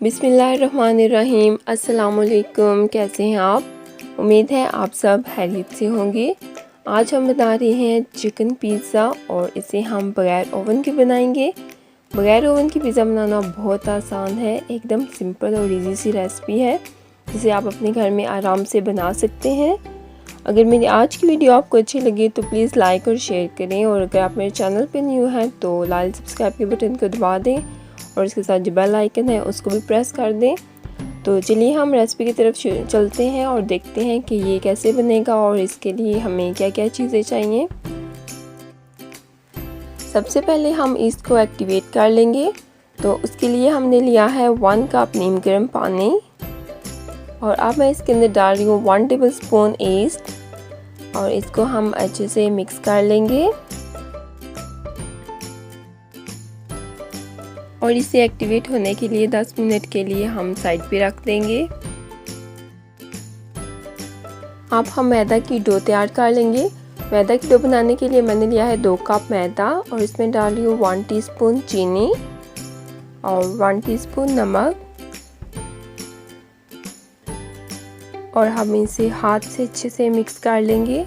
बिस्मिल्लाहिर्रहमानिर्रहीम। अस्सलाम वालेकुम। कैसे हैं आप? उम्मीद है आप सब खैरियत से होंगे। आज हम बना रहे हैं चिकन पिज़्ज़ा और इसे हम बगैर ओवन के बनाएंगे। बगैर ओवन की पिज़्ज़ा बनाना बहुत आसान है, एकदम सिंपल और इजी सी रेसिपी है जिसे आप अपने घर में आराम से बना सकते हैं। अगर मेरी आज की वीडियो आपको अच्छी लगी तो प्लीज़ लाइक और शेयर करें, और अगर आप मेरे चैनल पर न्यू हैं तो लाल सब्सक्राइब के बटन को दबा दें और इसके साथ जो बेल आइकन है उसको भी प्रेस कर दें। तो चलिए हम रेसिपी की तरफ चलते हैं और देखते हैं कि ये कैसे बनेगा और इसके लिए हमें क्या क्या चीज़ें चाहिए। सबसे पहले हम ईस्ट को एक्टिवेट कर लेंगे। तो उसके लिए हमने लिया है 1 कप नीम गर्म पानी, और अब मैं इसके अंदर डाल रही हूँ 1 टेबल स्पून ईस्ट, और इसको हम अच्छे से मिक्स कर लेंगे और इसे एक्टिवेट होने के लिए 10 मिनट के लिए हम साइड पे रख देंगे। अब हम मैदा की डो तैयार कर लेंगे। मैदा की डो बनाने के लिए मैंने लिया है 2 कप मैदा, और इसमें डाल रही हूँ 1 टीस्पून चीनी और 1 टीस्पून नमक, और हम इसे हाथ से अच्छे से मिक्स कर लेंगे।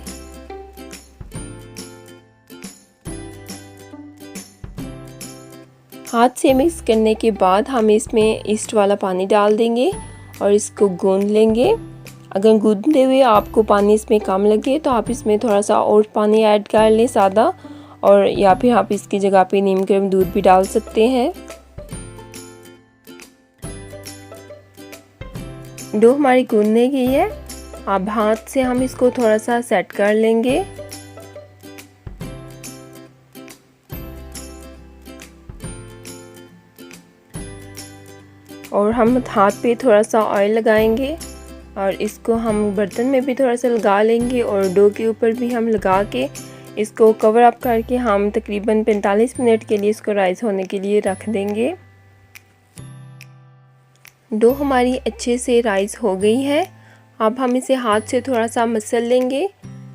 हाथ से मिक्स करने के बाद हम इसमें ईस्ट वाला पानी डाल देंगे और इसको गूंद लेंगे। अगर गूंदते हुए आपको पानी इसमें कम लगे तो आप इसमें थोड़ा सा और पानी ऐड कर लें सादा, और या फिर आप इसकी जगह पे नीम गर्म दूध भी डाल सकते हैं। डो हमारी गूंदने की है। अब हाथ से हम इसको थोड़ा सा सेट कर लेंगे। और हम हाथ पे थोड़ा सा ऑयल लगाएंगे और इसको हम बर्तन में भी थोड़ा सा लगा लेंगे, और डो के ऊपर भी हम लगा के इसको कवर अप करके हम तकरीबन 45 मिनट के लिए इसको राइस होने के लिए रख देंगे। डो हमारी अच्छे से राइस हो गई है। अब हम इसे हाथ से थोड़ा सा मसल लेंगे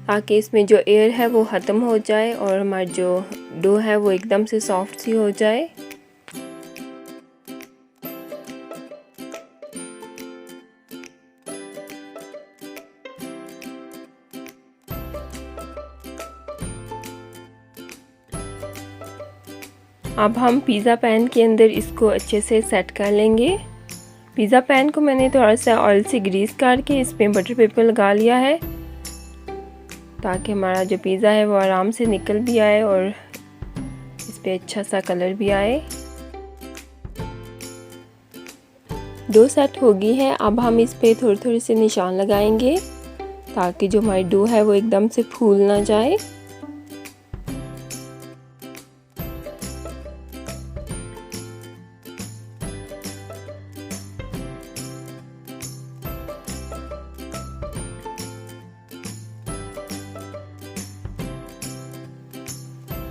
ताकि इसमें जो एयर है वो ख़त्म हो जाए और हमारी जो डो है वो एकदम से सॉफ्ट सी हो जाए। अब हम पिज़्ज़ा पैन के अंदर इसको अच्छे से सेट कर लेंगे। पिज़्ज़ा पैन को मैंने थोड़ा सा ऑयल से ग्रीस करके इस पर बटर पेपर लगा लिया है ताकि हमारा जो पिज़्ज़ा है वो आराम से निकल भी आए और इस पर अच्छा सा कलर भी आए। डो सेट हो गई है। अब हम इस पर थोड़े थोड़े से निशान लगाएंगे ताकि जो हमारी डो है वो एकदम से फूल ना जाए।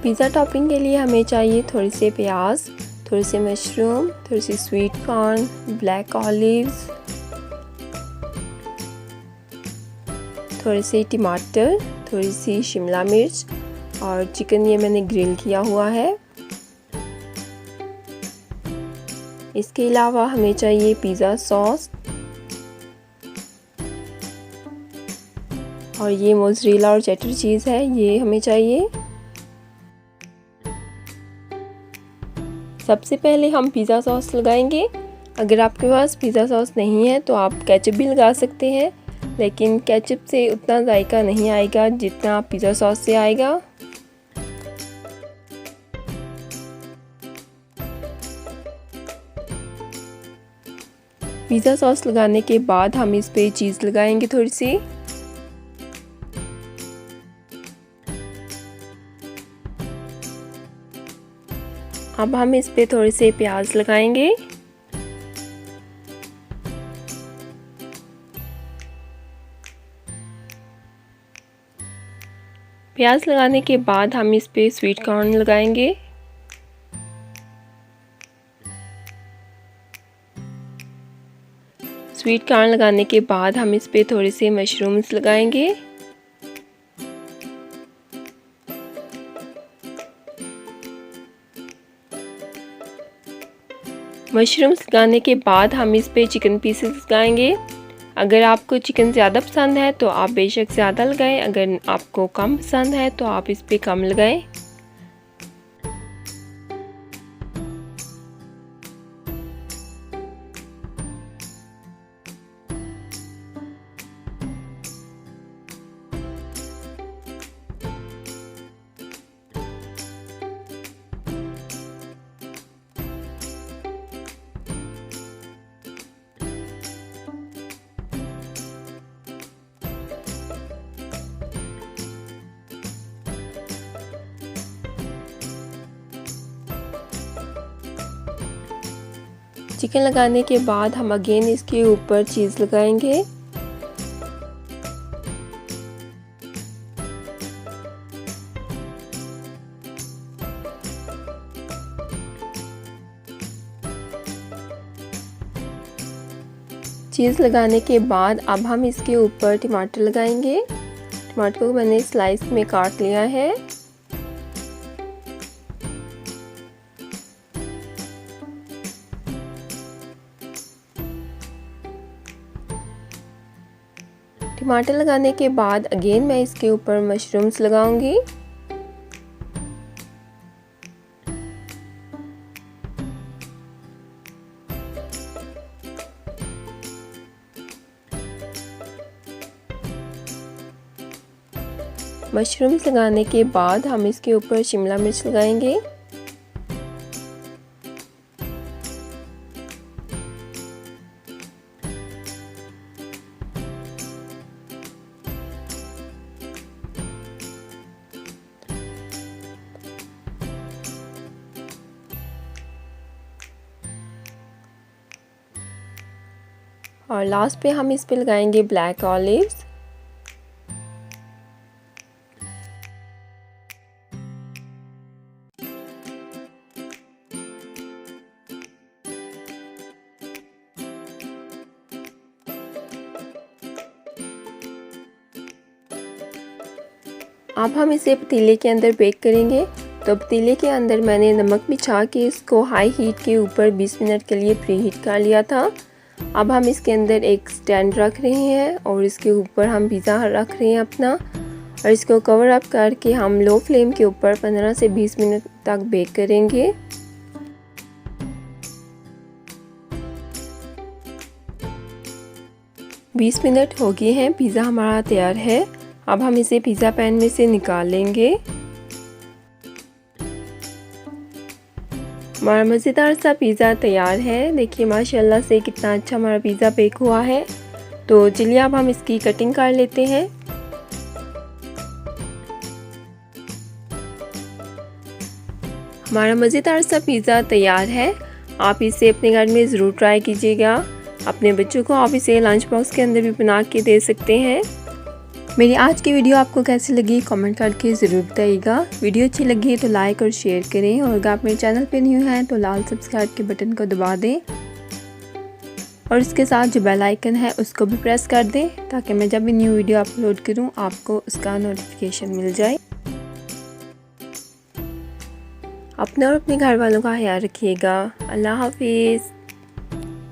पिज़्ज़ा टॉपिंग के लिए हमें चाहिए थोड़े से प्याज, थोड़े से मशरूम, थोड़ी सी स्वीट कॉर्न, ब्लैक ऑलिव्स, थोड़े से टमाटर, थोड़ी सी शिमला मिर्च, और चिकन ये मैंने ग्रिल किया हुआ है। इसके अलावा हमें चाहिए पिज़्ज़ा सॉस, और ये मोज़रेला और चेडर चीज़ है, ये हमें चाहिए। सबसे पहले हम पिज़्ज़ा सॉस लगाएंगे। अगर आपके पास पिज़्ज़ा सॉस नहीं है तो आप केचप भी लगा सकते हैं, लेकिन केचप से उतना जायका नहीं आएगा जितना पिज़्ज़ा सॉस से आएगा। पिज़्ज़ा सॉस लगाने के बाद हम इस पे चीज़ लगाएंगे थोड़ी सी। अब हम इस पे थोड़े से प्याज लगाएंगे। प्याज लगाने के बाद हम इस पे स्वीट कॉर्न लगाएंगे। स्वीट कॉर्न लगाने के बाद हम इस पे थोड़े से मशरूम्स लगाएंगे। मशरूम्स लगाने के बाद हम इस पे चिकन पीसेस लगाएंगे। अगर आपको चिकन ज़्यादा पसंद है तो आप बेशक ज़्यादा लगाएं, अगर आपको कम पसंद है तो आप इस पे कम लगाएं। चिकन लगाने के बाद हम अगेन इसके ऊपर चीज़ लगाएंगे। चीज़ लगाने के बाद अब हम इसके ऊपर टमाटर लगाएंगे। टमाटर को मैंने स्लाइस में काट लिया है। टमाटर लगाने के बाद अगेन मैं इसके ऊपर मशरूम्स लगाऊंगी। मशरूम्स लगाने के बाद हम इसके ऊपर शिमला मिर्च लगाएंगे। और लास्ट पे हम इस पे लगाएंगे ब्लैक ऑलिव्स। अब हम इसे पतीले के अंदर बेक करेंगे। तो पतीले के अंदर मैंने नमक बिछा के इसको हाई हीट के ऊपर 20 मिनट के लिए प्री हीट कर लिया था। अब हम इसके अंदर एक स्टैंड रख रहे हैं और इसके ऊपर हम पिज़्ज़ा रख रहे हैं अपना, और इसको कवर अप करके हम लो फ्लेम के ऊपर 15 से 20 मिनट तक बेक करेंगे। बीस मिनट हो गए हैं, पिज़्ज़ा हमारा तैयार है। अब हम इसे पिज़्ज़ा पैन में से निकाल लेंगे। हमारा मज़ेदार सा पिज़्ज़ा तैयार है। देखिए माशाल्लाह से कितना अच्छा हमारा पिज़्ज़ा बेक हुआ है। तो चलिए अब हम इसकी कटिंग कर लेते हैं। हमारा मज़ेदार सा पिज़्ज़ा तैयार है। आप इसे अपने घर में ज़रूर ट्राई कीजिएगा। अपने बच्चों को आप इसे लंच बॉक्स के अंदर भी बना के दे सकते हैं। मेरी आज की वीडियो आपको कैसी लगी कमेंट करके ज़रूर बताइएगा। वीडियो अच्छी लगी तो लाइक और शेयर करें, और अगर आप मेरे चैनल पे न्यू हैं तो लाल सब्सक्राइब के बटन को दबा दें और इसके साथ जो बेल आइकन है उसको भी प्रेस कर दें, ताकि मैं जब भी न्यू वीडियो अपलोड करूं आपको उसका नोटिफिकेशन मिल जाए। अपने और अपने घर वालों का ख्याल रखिएगा। अल्लाह हाफिज़।